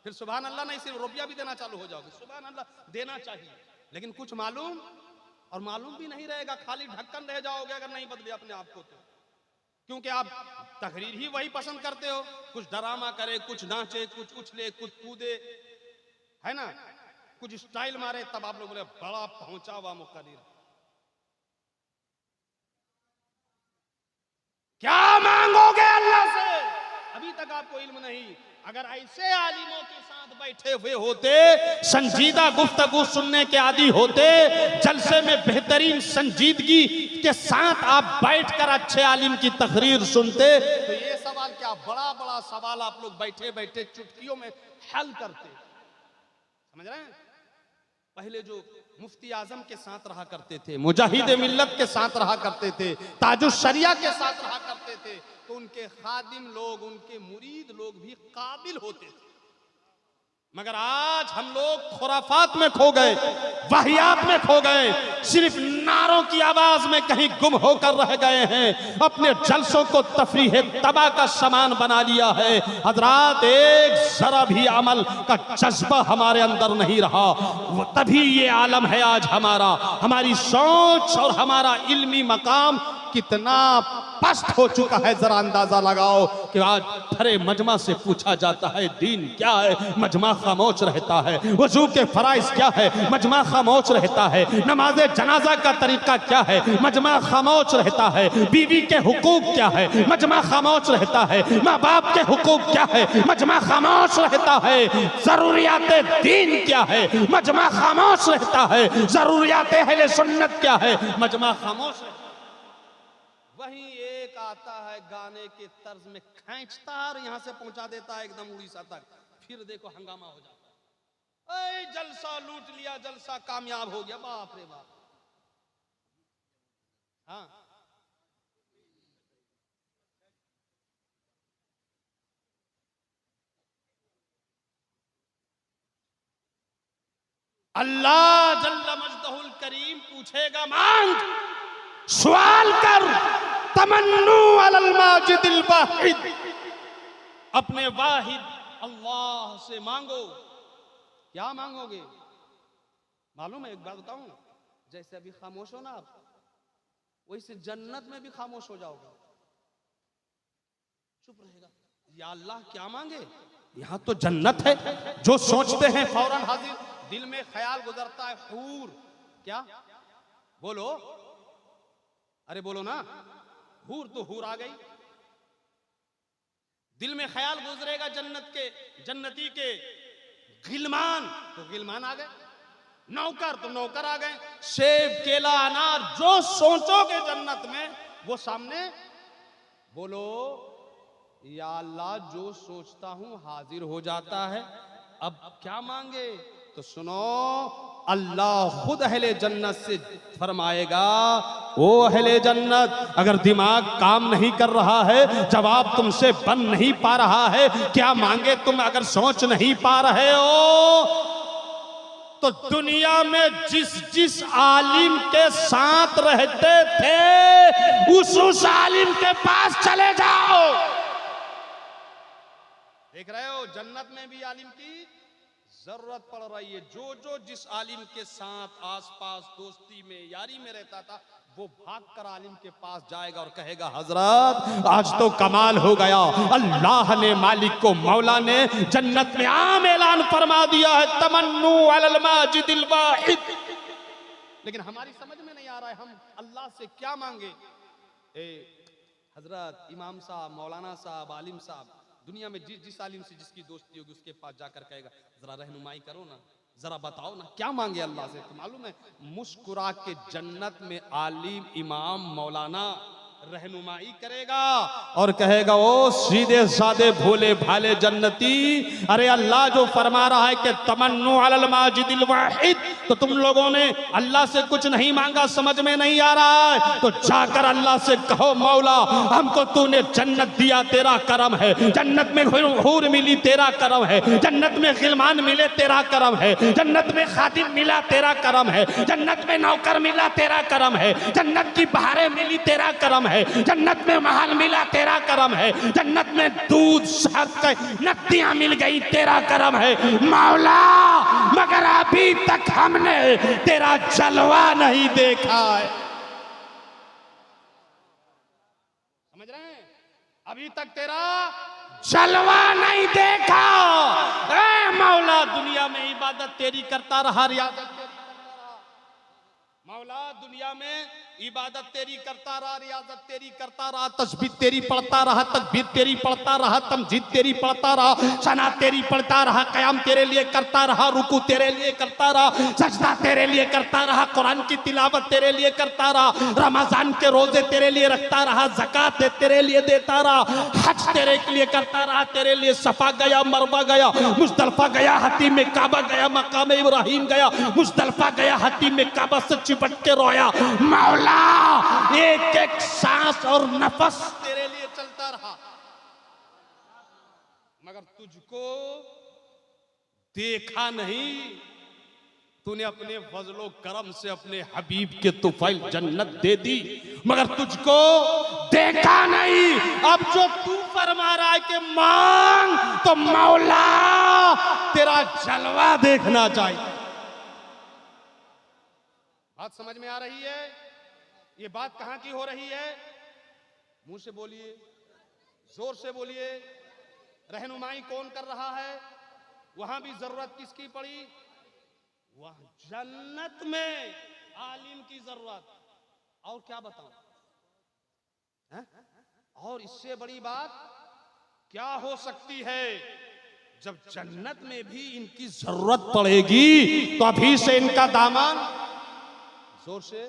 फिर सुभान अल्लाह नहीं, सिर्फ रुपया भी देना चालू हो जाओगे। सुभान अल्लाह देना चाहिए, लेकिन कुछ मालूम और मालूम भी नहीं रहेगा, खाली ढक्कन रह जाओगे अगर नहीं बदले अपने आप को तो। क्योंकि आप तकरीर ही वही पसंद करते हो, कुछ ड्रामा करे, कुछ नाचे, कुछ उछले, कुछ कूदे, है ना, कुछ स्टाइल मारे, तब आप लोग बोले बड़ा पहुंचा हुआ मुकर्रिर। क्या मांगोगे अल्लाह से? अभी तक आपको इल्म नहीं। अगर ऐसे आलिमों के साथ बैठे हुए होते, संजीदा गुफ्तगू सुनने के आदी होते, जलसे में बेहतरीन संजीदगी के साथ आप बैठकर अच्छे आलिम की तकरीर सुनते, तो ये सवाल क्या बड़ा बड़ा सवाल आप लोग बैठे बैठे चुटकियों में हल करते। समझ रहे हैं? पहले जो मुफ्ती आजम के साथ रहा करते थे, मुजाहिद मिल्लत के साथ रहा करते थे, ताजुश शरिया के साथ रहा करते थे, तो उनके खादिम लोग, उनके मुरीद लोग भी काबिल होते थे। मगर आज हम लोग खुराफात में खो गए, वाहियात में खो गए, सिर्फ नारों की आवाज में कहीं गुम होकर रह गए हैं, अपने जलसों को तफरीह तबा का सामान बना लिया है। हजरात, एक जरा भी अमल का जज्बा हमारे अंदर नहीं रहा, तभी ये आलम है आज हमारा। हमारी सोच और हमारा इल्मी मकाम कितना पस्त हो चुका है, जरा अंदाजा लगाओ कि आज भरे मजमा से पूछा जाता है दीन क्या है, मजमा खामोश रहता है। वजू के फराइज क्या है, मजमा खामोश रहता है। नमाज जनाजा का तरीका क्या है, मजमा खामोश रहता है। बीवी के हुकूक क्या है, मजमा खामोश रहता है। माँ बाप के हुकूक क्या है, मजमा खामोश रहता है। जरूरियात दीन क्या है, मजमा खामोश रहता है। जरूरियात अहले सुन्नत क्या है, मजमा खामोश रहता है। वहीं एक आता है गाने के तर्ज में खींचता और यहां से पहुंचा देता है एकदम उड़ीसा तक, फिर देखो हंगामा हो जाता है। जलसा लूट लिया, जलसा कामयाब हो गया, बाप रे बाप। हाँ, अल्लाह जल्ला मजदहुल करीम पूछेगा, मांग, सवाल कर, तमन्नू अलल माजिदिल वाहिद, अपने वाहिद अल्लाह से मांगो। क्या मांगोगे मालूम है? एक बात बताऊं, जैसे अभी खामोश हो ना आप, वैसे जन्नत में भी खामोश हो जाओगे, चुप रहेगा। या अल्लाह क्या मांगे, यहां तो जन्नत है। जो सोचते हैं फौरन हाजिर, दिल में ख्याल गुजरता है हूर, क्या बोलो, अरे बोलो ना। हूर तो हूर आ गई, दिल में ख्याल गुजरेगा जन्नत के, जन्नती के। गिलमान तो गिलमान आ गए, नौकर तो नौकर आ गए। सेब, केला, अनार जो सोचोगे जन्नत में वो सामने। बोलो या अल्लाह, जो सोचता हूं हाजिर हो जाता है, अब क्या मांगे? तो सुनो, अल्लाह खुद अहले जन्नत से फरमाएगा, ओ अहले जन्नत, अगर दिमाग काम नहीं कर रहा है, जवाब तुमसे बन नहीं पा रहा है, क्या मांगे तुम अगर सोच नहीं पा रहे हो, तो दुनिया में जिस जिस आलिम के साथ रहते थे उस आलिम के पास चले जाओ। देख रहे हो, जन्नत में भी आलिम की जरूरत पड़ रही है। जो जो जिस आलिम के साथ आसपास दोस्ती में, यारी में रहता था, वो भागकर आलिम के पास जाएगा और कहेगा, हजरत आज तो कमाल हो गया, अल्लाह ने, मालिक को, मौला ने जन्नत में आम ऐलान फरमा दिया है, तमन्नू अलल माजिदिल वाहिद। लेकिन हमारी समझ में नहीं आ रहा है हम अल्लाह से क्या मांगे। हजरत इमाम साहब, मौलाना साहब, आलिम साहब, दुनिया में जिस जिस आलिम से जिसकी दोस्ती होगी उसके पास जाकर कहेगा, जरा रहनुमाई करो ना, जरा बताओ ना क्या मांगे अल्लाह से। तो मालूम है, मुस्कुरा के जन्नत में आलिम, इमाम, मौलाना रहनुमाई करेगा और कहेगा, ओ सीधे साधे भोले भाले जन्नती, अरे अल्लाह जो फरमा रहा है कि तमन्नु अलल माजिदिल वाहिद, तो तुम लोगों ने अल्लाह से कुछ नहीं मांगा, समझ में नहीं आ रहा है, तो जाकर अल्लाह से कहो, मौला हमको तूने जन्नत दिया, तेरा करम है, जन्नत में हूर मिली, तेरा करम है, जन्नत में गिलमान मिले, तेरा करम है, जन्नत में खादिम मिला, तेरा करम है, जन्नत में नौकर मिला, तेरा करम है, जन्नत की बहारें मिली, तेरा करम है, जन्नत में महल मिला, तेरा करम है, जन्नत में दूध, शहद, नदियां मिल गई, तेरा करम है मौला, मगर अभी तक हमने तेरा जलवा नहीं देखा है। समझ रहे हैं? अभी तक तेरा जलवा नहीं देखा। ऐ मौला, दुनिया में इबादत तेरी करता रहा, रियाजत तेरी करता रहा, मौला दुनिया में इबादत तेरी करता रहा, रियाजत तेरी करता रहा, तस्बीह तेरी पढ़ता रहा, तकबीर तेरी पढ़ता रहा, तमजीद तेरी पढ़ता रहा, सना तेरी पढ़ता रहा, कयाम तेरे लिए करता रहा, रुकू तेरे लिए करता रहा, सजदा तेरे लिए करता रहा, कुरान की तिलावत तेरे लिए करता रहा, रमजान के रोजे तेरे लिए रखता रहा, ज़कात तेरे लिए देता रहा, हज तेरे लिए करता रहा, तेरे लिए सफा गया, मरवा गया, मुजदलफा गया, हतीम में काबा गया, मकाम इब्राहिम गया, मुजदलफा गया, हतीम में काबा से चिपट के रोया। मौला एक एक सांस और नफस तेरे लिए चलता रहा, मगर तुझको देखा नहीं। तूने अपने फजलो करम से अपने हबीब के तुफैल जन्नत दे दी, मगर तुझको देखा नहीं। अब जो तू फरमा रहा है कि मांग, तो मौला तेरा जलवा देखना चाहिए। बात समझ में आ रही है? ये बात कहां की हो रही है? मुंह से बोलिए, जोर से बोलिए। रहनुमाई कौन कर रहा है? वहां भी जरूरत किसकी पड़ी? वहां जन्नत में आलिम की जरूरत। और क्या बताऊं? और इससे बड़ी बात क्या हो सकती है? जब जन्नत में भी इनकी जरूरत पड़ेगी तो अभी से इनका दामन, जोर से,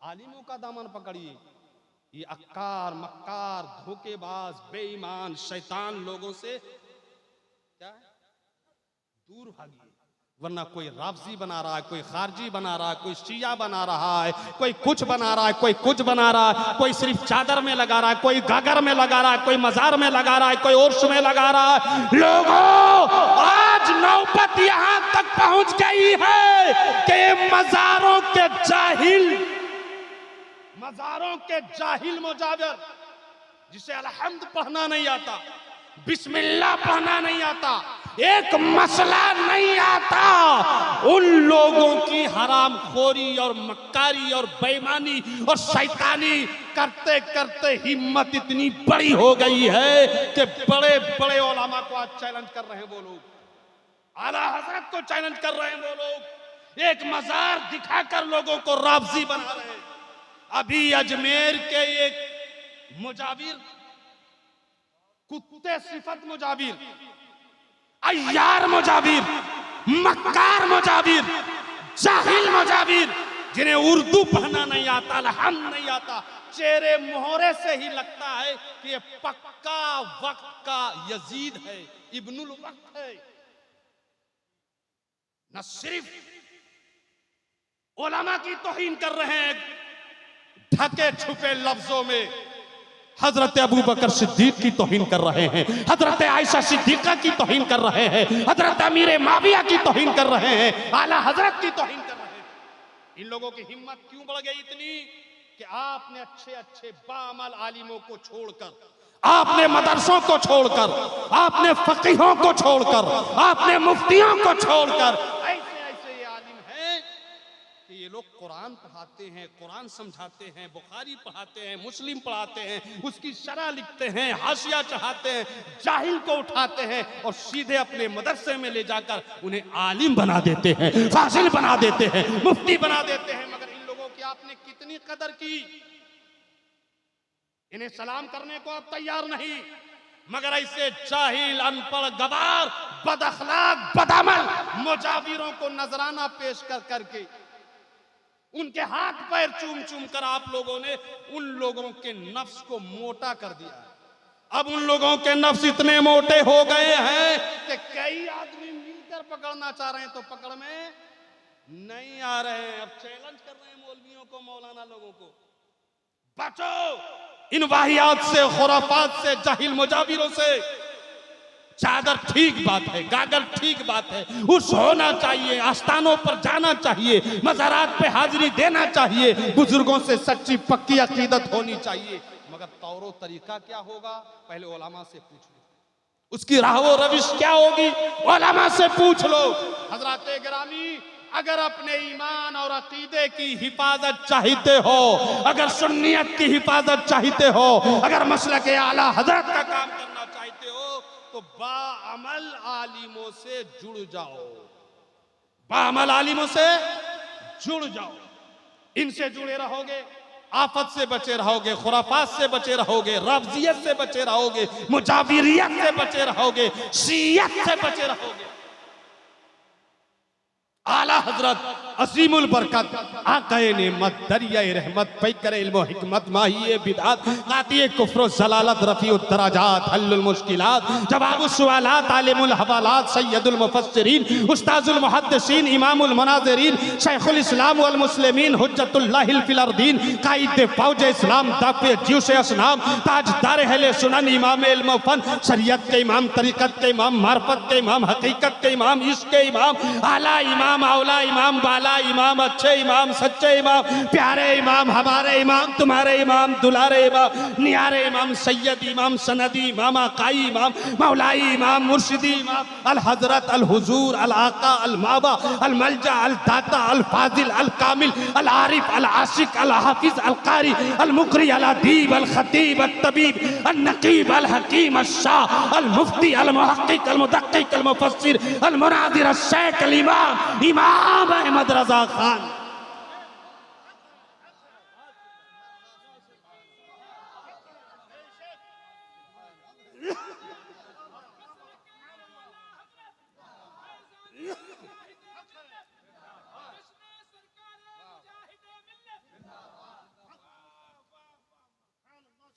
आलिमों का दामन पकड़िए। ये अक्कार, मक्कार, धोखेबाज, बेईमान, शैतान लोगों से क्या दूर भागिए, वरना कोई राफजी बना रहा है, कोई खारजी बना रहा है, कोई शिया बना रहा है, कोई कुछ बना रहा है, कोई कुछ बना रहा है, कोई सिर्फ चादर में लगा रहा है, कोई गागर में लगा रहा है, कोई मजार में लगा रहा है, कोई उर्स में लगा रहा है। लोगों, आज नौबत यहां तक पहुंच गई है कि मजारों के जाहिल मुजाविर, जिसे अलहम्द पढ़ना नहीं आता, बिस्मिल्लाह पढ़ना नहीं आता, एक मसला नहीं आता, उन लोगों की हरामखोरी और मक्कारी और बेईमानी और शैतानी करते करते हिम्मत इतनी बड़ी हो गई है कि बड़े बड़े उलमा को आज चैलेंज कर रहे हैं वो लोग, आला हजरत को चैलेंज कर रहे हैं वो लोग एक मजार दिखाकर लोगों को राबजी बना रहे हैं। अभी अजमेर के एक मुजाविर, कुत्ते सिफत मुजाविर, अय्यार मुजाविर, मक्कार मुजाविर, जाहिल मुजाविर, जिन्हें उर्दू पढ़ना नहीं आता, अलहम्द नहीं आता, चेहरे मोहरे से ही लगता है कि ये पक्का वक्त का यजीद है, इब्नुल वक्त है। न सिर्फ उलमा की तौहीन कर रहे हैं ढके छुपे लफ्जों में, हजरत अबू बकर सिद्दीक की तौहीन कर रहे हैं, हजरत आयशा सिद्दीका की तौहीन कर रहे हैं, हजरत अमीर माविया की तौहीन कर रहे हैं, आला हजरत की तौहीन कर रहे हैं। इन लोगों की हिम्मत क्यों बढ़ गई इतनी कि आपने अच्छे अच्छे बाअमल आलिमों को छोड़कर, आपने मदरसों को छोड़कर, आपने फकीहों को छोड़कर, आपने मुफ्तियों को छोड़कर, ऐसे ऐसे ये आलिम हैं कि ये लोग कुरान पढ़ाते हैं, कुरान समझाते हैं, बुखारी पढ़ाते हैं, मुस्लिम पढ़ाते हैं, उसकी शरह लिखते हैं, हाशिया चढ़ाते हैं, जाहिल को उठाते हैं और सीधे अपने मदरसे में ले जाकर उन्हें आलिम बना देते हैं, फाजिल बना देते हैं, मुफ्ती बना देते हैं। मगर इन लोगों की आपने कितनी कदर की, इन्हें सलाम करने को आप तैयार नहीं। मगर ऐसे जाहिल, अनपढ़, गवार, बदअखलाक, बदअमल मुजाविरों को नजराना पेश कर करके, उनके हाथ पैर चूम चूम कर आप लोगों ने उन लोगों के नफ्स को मोटा कर दिया। अब उन लोगों के नफ्स इतने मोटे हो गए हैं कि कई आदमी मिलकर पकड़ना चाह रहे हैं तो पकड़ में नहीं आ रहे हैं। अब चैलेंज कर रहे हैं मौलवियों को, मौलाना लोगों को, बचो इन वाहियात से, खुराफात से, जाहिल मुजाविरों से। चादर ठीक बात है, गागर ठीक बात है, उस होना चाहिए, आस्थानों पर जाना चाहिए, मज़ारात पे हाजिरी देना चाहिए, बुजुर्गों से सच्ची पक्की अकीदत होनी चाहिए। मगर तौरो तरीका क्या होगा, पहले उलमा से पूछ लो, उसकी राहो रविश क्या होगी, उलमा से पूछ लो। हजरात गिरामी, अगर अपने ईमान और अकीदे की हिफाजत चाहते हो, अगर सुन्नियत की हिफाजत चाहते हो, अगर मसलक आला हजरत का काम करना चाहते हो, तो बाअमल आलिमों से जुड़ जाओ, बाअमल आलिमों से जुड़ जाओ। इनसे जुड़े रहोगे, आफत से बचे रहोगे, खुराफात से बचे रहोगे, रफ्जियत से बचे रहोगे, मुजाविरियत से बचे रहोगे, शियत से बचे रहोगे। आला हजरत असीमुल बरकत आकाए नेमत दरियाए रहमत पैकर इल्म व हिकमत माहिए बिदात कातिए कुफ्र जलालत रफीउद दराजात हल्लुल मुश्किलात जवाबुस सुआलात आलिमुल हवालात सय्यदुल मुफस्सिरीन उस्ताजुल मुहद्दिसीन इमामुल मुनाज़िरीन शेखुल इस्लाम वल मुस्लिमीन हुज्जतुल्लाहिल फिल अर्दीन कायद फौज इस्लाम दाफ़े ज्यूश असनाम ताजदार अहले सुनन इमाम इल्म फन शरीयत के इमाम, तरीक़त के इमाम, मार्फत के इमाम, हकीकत के इमाम, इश्क के इमाम, आला इमाम, औला इमाम, बाला इमाम, अच्छे इमाम, सच्चे इमाम, प्यारे इमाम, हमारे इमाम, तुम्हारे इमाम, दुलारे इमाम, नियारे इमाम, सैयद इमाम, सनदी इमाम, आकाई इमाम, मौलाई इमाम, मुर्शिदी इमाम, अल हजरत, अल हुजूर, अल आका, अल माबा, अल मलजा, अल दाता, अल फाजिल, अल कामिल, अल आरिफ, अल आशिक, अल हाफिज, अल कारी, अल मुकरी, अल अदीब, अल खतीब, अल तबीब, अल नकीब, अल हकीम, अल शाह, अल मुफ्ती, अल मुहक्किक, अल मुदक्किक, अल मुफस्सिर, अल मुनादिर, अल शेख, अल इमाम इमाम अहमद रजा खान।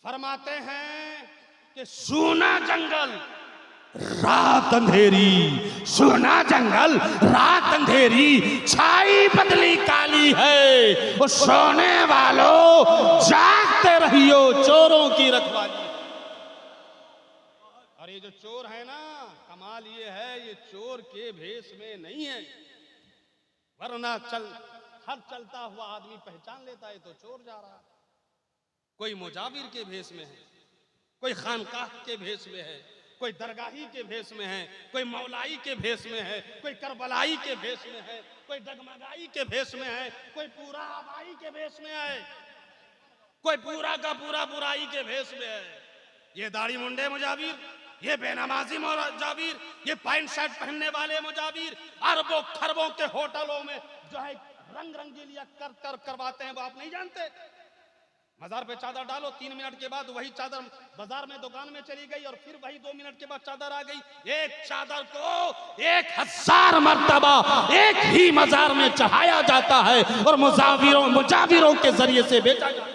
फरमाते हैं कि सूना जंगल रात अंधेरी, सूना जंगल रात अंधेरी, छाई बदली काली है, वो सोने वालों जागते रहियो चोरों की रखवाली। और ये जो चोर है ना, कमाल ये है, ये चोर के भेष में नहीं है, वरना हर चलता हुआ आदमी पहचान लेता है तो चोर जा रहा। कोई मुजाविर के भेष में है, कोई खानकाह के भेष में है, कोई दरगाही के भेष में है, कोई मौलाई के भेष में है, कोई करबलाई के भेष में है, कोई डगमगाई के भेष में है, कोई पूरा आबाई के भेष में है, कोई पूरा का पूरा बुराई के भेष में है। ये दाढ़ी मुंडे मुजाविर, ये बेनमाजी मुजाविर, ये पैंट शर्ट पहनने वाले मुजाविर, अरबों खरबों के होटलों में जो है रंग रंगीलिया कर करवाते हैं, वो आप नहीं जानते? मजार पे चादर डालो, 3 मिनट के बाद वही चादर बाजार में दुकान में चली गई, और फिर वही 2 मिनट के बाद चादर आ गई। एक चादर को 1000 मर्तबा एक ही मजार में चढ़ाया जाता है और मुजाविरों के जरिए से बेचा जाता है।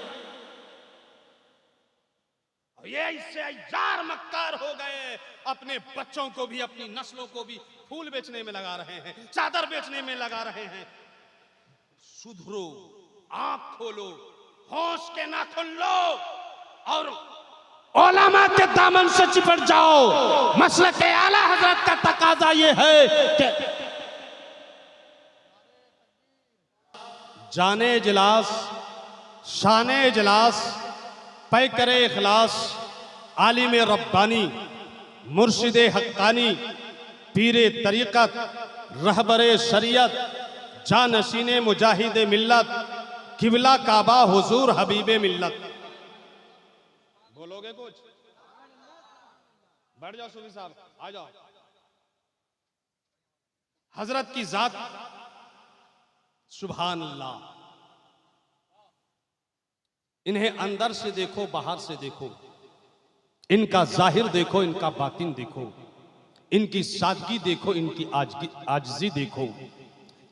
ये इससे 1000 मक्कार हो गए, अपने बच्चों को भी, अपनी नस्लों को भी फूल बेचने में लगा रहे हैं, चादर बेचने में लगा रहे हैं। सुधरो, आंख खोलो, होश के नाखून लो और उलमा के दामन से चिपट जाओ। मसलक आला हजरत का तकाजा ये है कि जाने इजलास, शाने इजलास, पै करे इखलास, आलिम रब्बानी, मुर्शिद हक्कानी, पीरे तरीक़त, रहबरे शरीयत, जानशीने मुजाहिद मिल्लत, किबला काबा हुजूर हबीबे मिल्लत। बोलोगे कुछ? बैठ जाओ सूफी साहब, आ जाओ। हजरत की जात सुभान अल्लाह, इन्हें अंदर से देखो, बाहर से देखो, इनका जाहिर देखो, इनका बातिन देखो, इनकी सादगी देखो, इनकी आजजी देखो,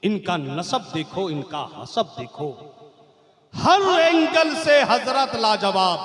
इनका नसब देखो, इनका हसब देखो। हर एंगल से हजरत लाजवाब।